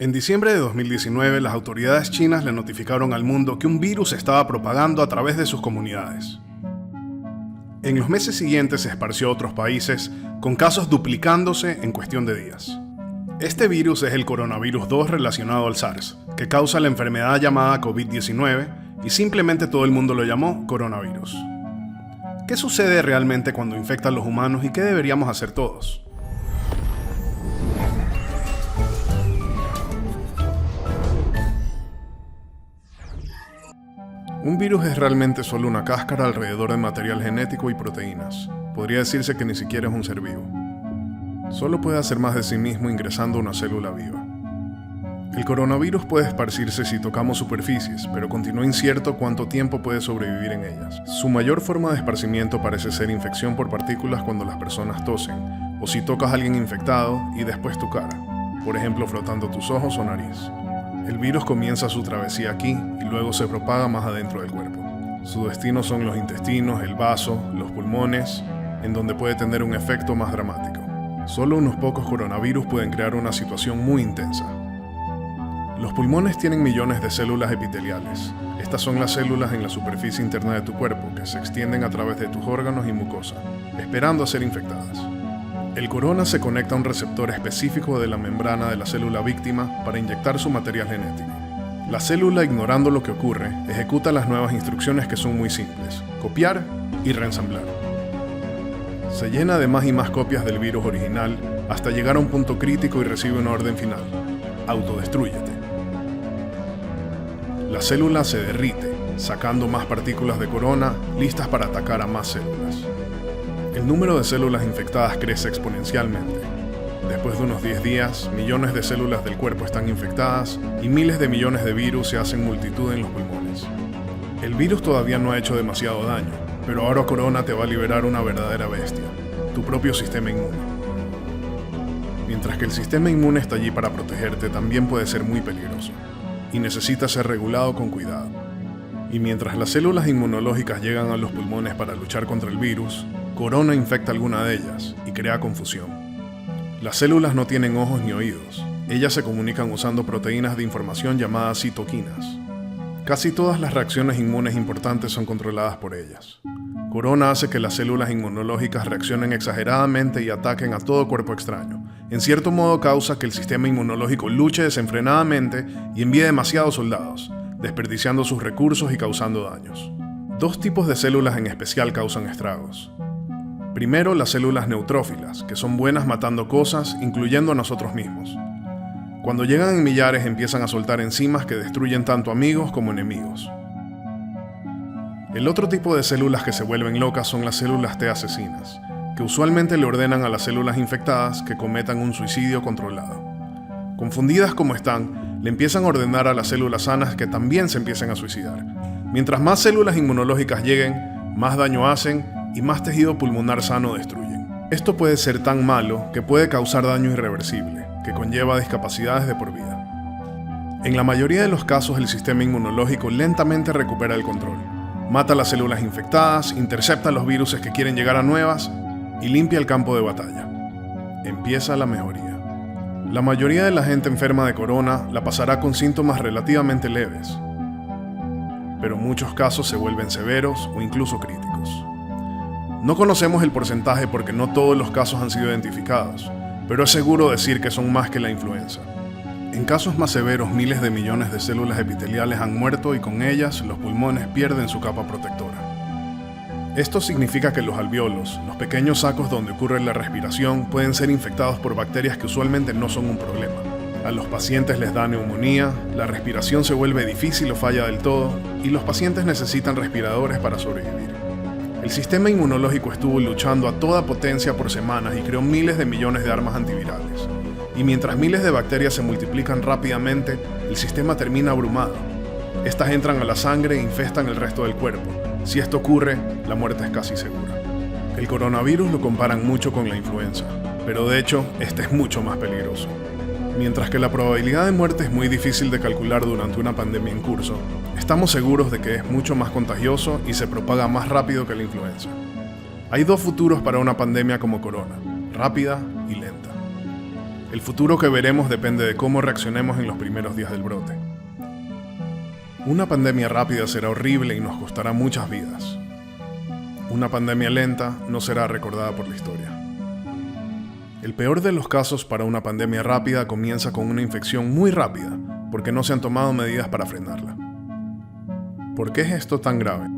En diciembre de 2019, las autoridades chinas le notificaron al mundo que un virus se estaba propagando a través de sus comunidades. En los meses siguientes se esparció a otros países, con casos duplicándose en cuestión de días. Este virus es el coronavirus 2 relacionado al SARS, que causa la enfermedad llamada COVID-19 y simplemente todo el mundo lo llamó coronavirus. ¿Qué sucede realmente cuando infecta a los humanos y qué deberíamos hacer todos? Un virus es realmente solo una cáscara alrededor de material genético y proteínas. Podría decirse que ni siquiera es un ser vivo. Solo puede hacer más de sí mismo ingresando a una célula viva. El coronavirus puede esparcirse si tocamos superficies, pero continúa incierto cuánto tiempo puede sobrevivir en ellas. Su mayor forma de esparcimiento parece ser infección por partículas cuando las personas tosen, o si tocas a alguien infectado y después tu cara, por ejemplo frotando tus ojos o nariz. El virus comienza su travesía aquí y luego se propaga más adentro del cuerpo. Su destino son los intestinos, el vaso, los pulmones, en donde puede tener un efecto más dramático. Solo unos pocos coronavirus pueden crear una situación muy intensa. Los pulmones tienen millones de células epiteliales. Estas son las células en la superficie interna de tu cuerpo que se extienden a través de tus órganos y mucosa, esperando a ser infectadas. El corona se conecta a un receptor específico de la membrana de la célula víctima para inyectar su material genético. La célula, ignorando lo que ocurre, ejecuta las nuevas instrucciones que son muy simples: copiar y reensamblar. Se llena de más y más copias del virus original hasta llegar a un punto crítico y recibe una orden final: autodestrúyete. La célula se derrite, sacando más partículas de corona listas para atacar a más células. El número de células infectadas crece exponencialmente. Después de unos 10 días, millones de células del cuerpo están infectadas y miles de millones de virus se hacen multitud en los pulmones. El virus todavía no ha hecho demasiado daño, pero ahora corona te va a liberar una verdadera bestia, tu propio sistema inmune. Mientras que el sistema inmune está allí para protegerte, también puede ser muy peligroso y necesita ser regulado con cuidado. Y mientras las células inmunológicas llegan a los pulmones para luchar contra el virus, corona infecta alguna de ellas y crea confusión. Las células no tienen ojos ni oídos. Ellas se comunican usando proteínas de información llamadas citoquinas. Casi todas las reacciones inmunes importantes son controladas por ellas. Corona hace que las células inmunológicas reaccionen exageradamente y ataquen a todo cuerpo extraño. En cierto modo causa que el sistema inmunológico luche desenfrenadamente y envíe demasiados soldados, desperdiciando sus recursos y causando daños. Dos tipos de células en especial causan estragos. Primero, las células neutrófilas, que son buenas matando cosas, incluyendo a nosotros mismos. Cuando llegan en millares empiezan a soltar enzimas que destruyen tanto amigos como enemigos. El otro tipo de células que se vuelven locas son las células T asesinas, que usualmente le ordenan a las células infectadas que cometan un suicidio controlado. Confundidas como están, le empiezan a ordenar a las células sanas que también se empiecen a suicidar. Mientras más células inmunológicas lleguen, más daño hacen y más tejido pulmonar sano destruyen. Esto puede ser tan malo que puede causar daño irreversible, que conlleva discapacidades de por vida. En la mayoría de los casos, el sistema inmunológico lentamente recupera el control. Mata las células infectadas, intercepta los virus que quieren llegar a nuevas y limpia el campo de batalla. Empieza la mejoría. La mayoría de la gente enferma de corona la pasará con síntomas relativamente leves, pero muchos casos se vuelven severos o incluso críticos. No conocemos el porcentaje porque no todos los casos han sido identificados, pero es seguro decir que son más que la influenza. En casos más severos, miles de millones de células epiteliales han muerto y con ellas los pulmones pierden su capa protectora. Esto significa que los alvéolos, los pequeños sacos donde ocurre la respiración, pueden ser infectados por bacterias que usualmente no son un problema. A los pacientes les da neumonía, la respiración se vuelve difícil o falla del todo, y los pacientes necesitan respiradores para sobrevivir. El sistema inmunológico estuvo luchando a toda potencia por semanas y creó miles de millones de armas antivirales. Y mientras miles de bacterias se multiplican rápidamente, el sistema termina abrumado. Estas entran a la sangre e infestan el resto del cuerpo. Si esto ocurre, la muerte es casi segura. El coronavirus lo comparan mucho con la influenza, pero de hecho, este es mucho más peligroso. Mientras que la probabilidad de muerte es muy difícil de calcular durante una pandemia en curso, estamos seguros de que es mucho más contagioso y se propaga más rápido que la influenza. Hay dos futuros para una pandemia como corona: rápida y lenta. El futuro que veremos depende de cómo reaccionemos en los primeros días del brote. Una pandemia rápida será horrible y nos costará muchas vidas. Una pandemia lenta no será recordada por la historia. El peor de los casos para una pandemia rápida comienza con una infección muy rápida, porque no se han tomado medidas para frenarla. ¿Por qué es esto tan grave?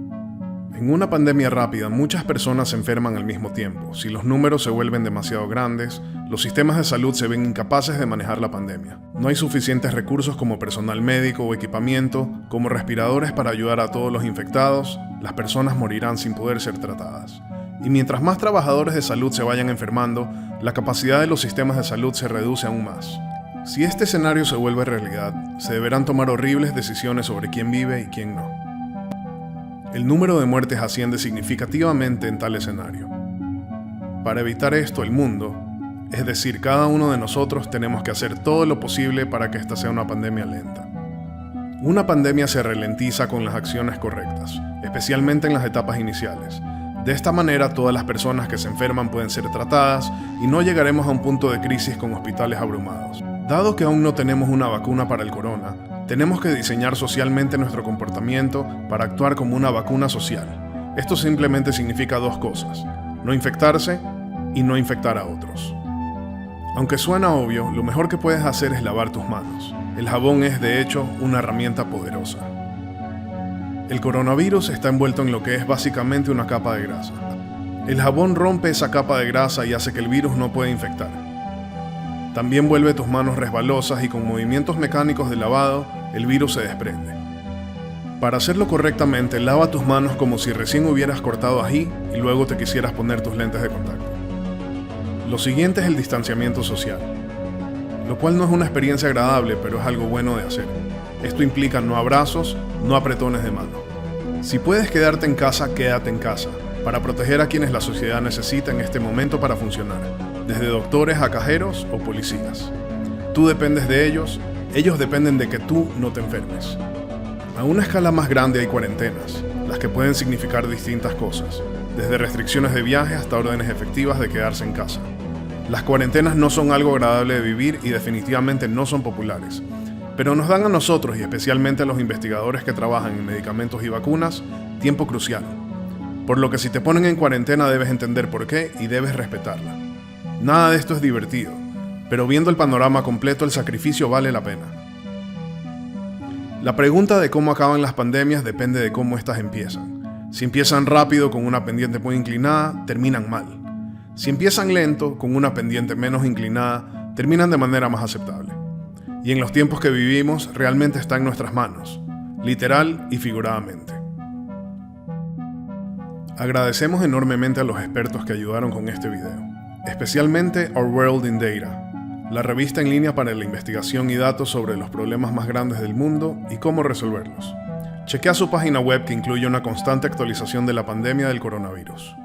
En una pandemia rápida, muchas personas se enferman al mismo tiempo. Si los números se vuelven demasiado grandes, los sistemas de salud se ven incapaces de manejar la pandemia. No hay suficientes recursos como personal médico o equipamiento, como respiradores para ayudar a todos los infectados. Las personas morirán sin poder ser tratadas. Y mientras más trabajadores de salud se vayan enfermando, la capacidad de los sistemas de salud se reduce aún más. Si este escenario se vuelve realidad, se deberán tomar horribles decisiones sobre quién vive y quién no. El número de muertes asciende significativamente en tal escenario. Para evitar esto, el mundo, es decir, cada uno de nosotros, tenemos que hacer todo lo posible para que esta sea una pandemia lenta. Una pandemia se ralentiza con las acciones correctas, especialmente en las etapas iniciales. De esta manera, todas las personas que se enferman pueden ser tratadas y no llegaremos a un punto de crisis con hospitales abrumados. Dado que aún no tenemos una vacuna para el corona, tenemos que diseñar socialmente nuestro comportamiento para actuar como una vacuna social. Esto simplemente significa dos cosas: no infectarse y no infectar a otros. Aunque suena obvio, lo mejor que puedes hacer es lavar tus manos. El jabón es, de hecho, una herramienta poderosa. El coronavirus está envuelto en lo que es básicamente una capa de grasa. El jabón rompe esa capa de grasa y hace que el virus no pueda infectar. También vuelve tus manos resbalosas y con movimientos mecánicos de lavado, el virus se desprende. Para hacerlo correctamente, lava tus manos como si recién hubieras cortado ají y luego te quisieras poner tus lentes de contacto. Lo siguiente es el distanciamiento social, lo cual no es una experiencia agradable, pero es algo bueno de hacer. Esto implica no abrazos, no apretones de mano. Si puedes quedarte en casa, quédate en casa, para proteger a quienes la sociedad necesita en este momento para funcionar, desde doctores a cajeros o policías. Tú dependes de ellos dependen de que tú no te enfermes. A una escala más grande hay cuarentenas, las que pueden significar distintas cosas, desde restricciones de viaje hasta órdenes efectivas de quedarse en casa. Las cuarentenas no son algo agradable de vivir y definitivamente no son populares, pero nos dan a nosotros y especialmente a los investigadores que trabajan en medicamentos y vacunas tiempo crucial. Por lo que si te ponen en cuarentena debes entender por qué y debes respetarla. Nada de esto es divertido, pero viendo el panorama completo el sacrificio vale la pena. La pregunta de cómo acaban las pandemias depende de cómo éstas empiezan. Si empiezan rápido con una pendiente muy inclinada, terminan mal. Si empiezan lento, con una pendiente menos inclinada, terminan de manera más aceptable. Y en los tiempos que vivimos realmente está en nuestras manos, literal y figuradamente. Agradecemos enormemente a los expertos que ayudaron con este video, especialmente Our World in Data, la revista en línea para la investigación y datos sobre los problemas más grandes del mundo y cómo resolverlos. Chequea su página web que incluye una constante actualización de la pandemia del coronavirus.